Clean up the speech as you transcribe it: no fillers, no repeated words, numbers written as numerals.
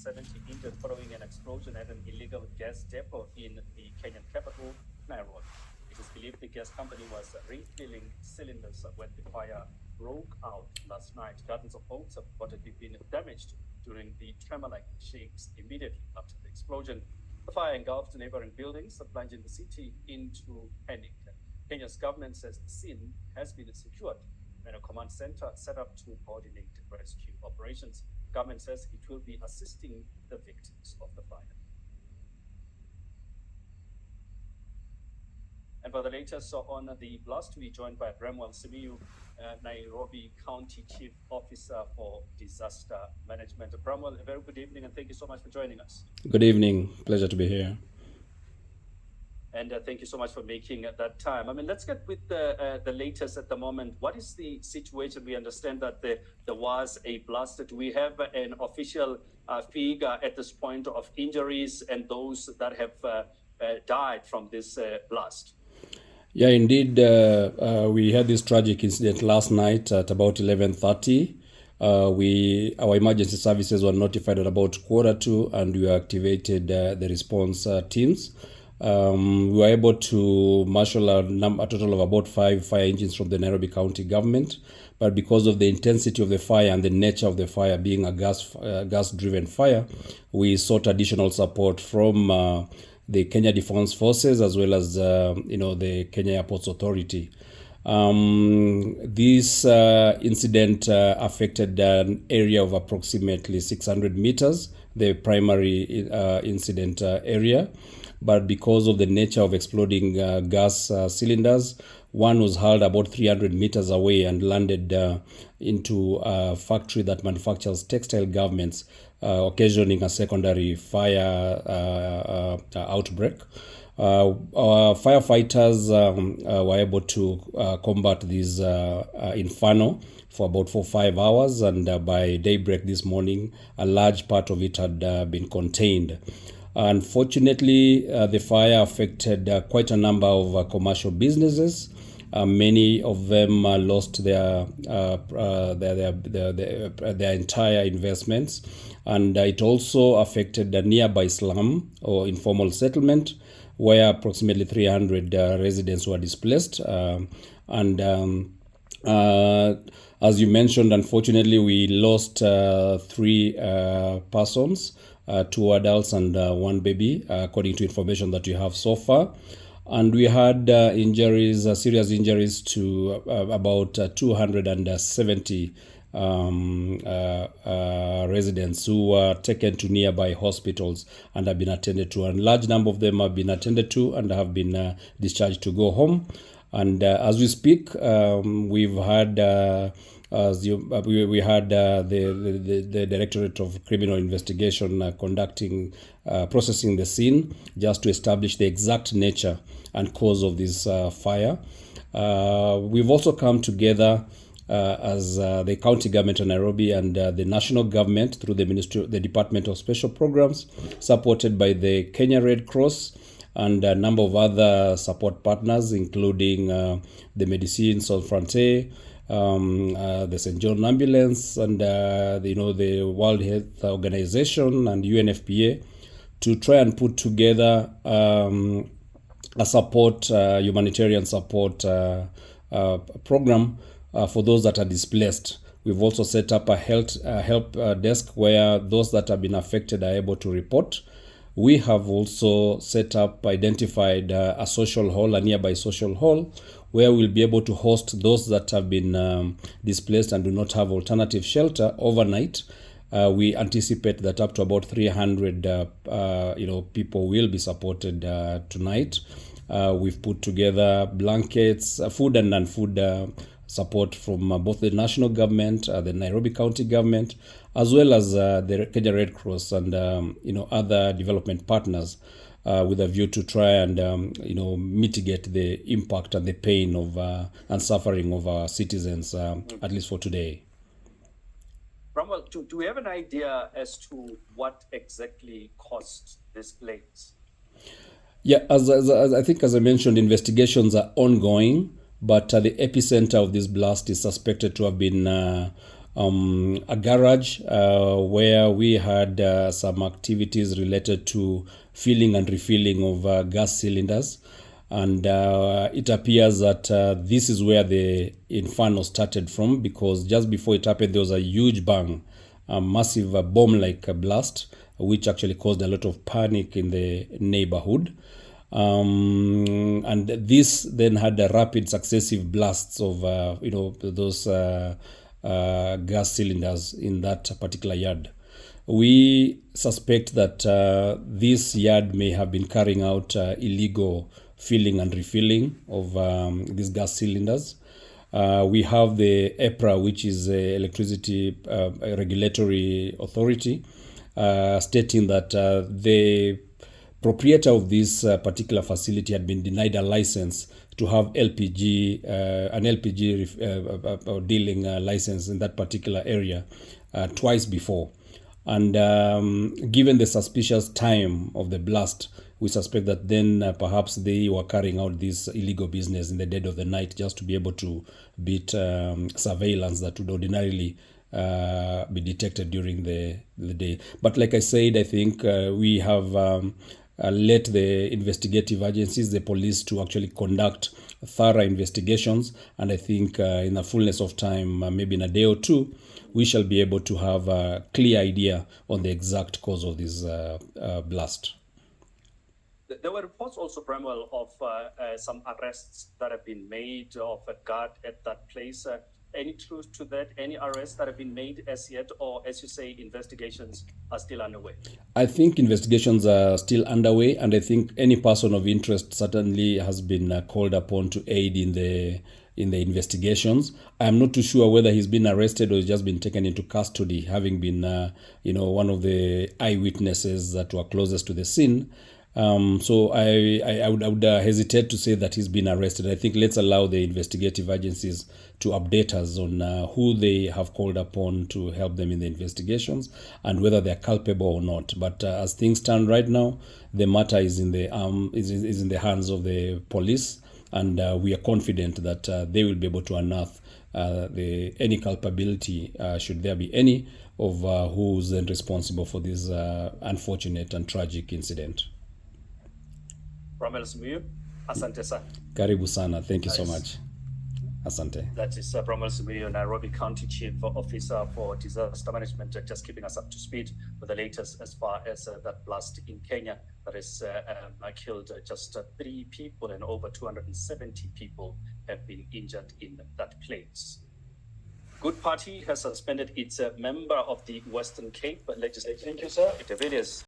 70 injured following an explosion at an illegal gas depot in the Kenyan capital, Nairobi. It is believed the gas company was refilling cylinders when the fire broke out last night. Gardens of homes have reportedly been damaged during the tremor-like shakes immediately after the explosion. The fire engulfed neighboring buildings, plunging the city into panic. Kenya's government says the scene has been secured and a command center set up to coordinate rescue operations. Government says it will be assisting the victims of the fire. And for the latest on the blast, we joined by Bramwell Simiyu, Nairobi County Chief Officer for Disaster Management. Bramwell, a very good evening and thank you so much for joining us. Good evening. Pleasure to be here. And thank you so much for making that time. I mean, let's get with the latest at the moment. What is the situation? We understand that there was a blast. Do we have an official figure at this point of injuries and those that have died from this blast? Yeah, indeed. We had this tragic incident last night at about 11:30. Our emergency services were notified at about 1:45, and we activated the response teams. We were able to marshal a total of about 5 fire engines from the Nairobi County government, but because of the intensity of the fire and the nature of the fire being a gas-driven fire, we sought additional support from the Kenya Defence Forces as well as the Kenya Airports Authority. This incident affected an area of approximately 600 meters, the primary incident area. But because of the nature of exploding gas cylinders, one was hurled about 300 meters away and landed into a factory that manufactures textile garments, occasioning a secondary fire outbreak. Our firefighters were able to combat this inferno for about 4-5 hours, and by daybreak this morning, a large part of it had been contained. Unfortunately, the fire affected quite a number of commercial businesses. Many of them lost their entire investments, and it also affected the nearby slum or informal settlement, where approximately 300 residents were displaced. As you mentioned, unfortunately, we lost 3 persons. 2 adults and 1 baby, according to information that we have so far. And we had injuries, serious injuries to about 270 residents who were taken to nearby hospitals and have been attended to. And a large number of them have been attended to and have been discharged to go home. And as we speak, we've had we had the Directorate of Criminal Investigation processing the scene just to establish the exact nature and cause of this fire. We've also come together as the county government of Nairobi and the national government through the Department of Special Programs, supported by the Kenya Red Cross and a number of other support partners, including the Médecins Sans Frontières, the St. John Ambulance, and the World Health Organization and UNFPA, to try and put together a support, humanitarian support program for those that are displaced. We've also set up a help desk where those that have been affected are able to report. We have also identified a social hall, a nearby social hall, where we'll be able to host those that have been displaced and do not have alternative shelter overnight. We anticipate that up to about 300 people will be supported tonight. We've put together blankets, food and non-food support from both the national government, the Nairobi County government, as well as the Kenya Red Cross and other development partners, with a view to try and mitigate the impact and the pain of and suffering of our citizens, at least for today. Bramwell, do we have an idea as to what exactly caused this blaze? Yeah, as I think, as I mentioned, investigations are ongoing, but the epicenter of this blast is suspected to have been a garage where we had some activities related to filling and refilling of gas cylinders. And it appears that this is where the inferno started from, because just before it happened, there was a huge bang, a massive bomb-like blast, which actually caused a lot of panic in the neighborhood. And this then had a rapid successive blasts of those gas cylinders in that particular yard. We suspect that this yard may have been carrying out illegal filling and refilling of these gas cylinders. We have the EPRA, which is the Electricity Regulatory Authority, stating that the proprietor of this particular facility had been denied a license to have an LPG dealing license in that particular area twice before. And given the suspicious time of the blast, we suspect that then perhaps they were carrying out this illegal business in the dead of the night, just to be able to beat surveillance that would ordinarily be detected during the day. But like I said, I think we have let the investigative agencies, the police, to actually conduct thorough investigations. And I think in the fullness of time, maybe in a day or two, we shall be able to have a clear idea on the exact cause of this blast. There were reports also, Bramwell, of some arrests that have been made of a guard at that place. Any truth to that? Any arrests that have been made as yet? Or, as you say, investigations are still underway? I think investigations are still underway, and I think any person of interest certainly has been called upon to aid in the investigations. I'm not too sure whether he's been arrested or he's just been taken into custody, having been one of the eyewitnesses that were closest to the scene. So I would hesitate to say that he's been arrested. I think let's allow the investigative agencies to update us on who they have called upon to help them in the investigations and whether they're culpable or not. But as things stand right now, the matter is in the is in the hands of the police, and we are confident that they will be able to unearth any culpability, should there be any, of who's then responsible for this unfortunate and tragic incident. Bramwell Simiyu, asante sana. Karibu sana. Thank you so much. Asante. That is Bramwell Simiyu, Nairobi County Chief Officer for Disaster Management, just keeping us up to speed with the latest as far as that blast in Kenya that has killed just 3 people, and over 270 people have been injured in that place. Good Party has suspended its member of the Western Cape legislature. Thank you, sir. David is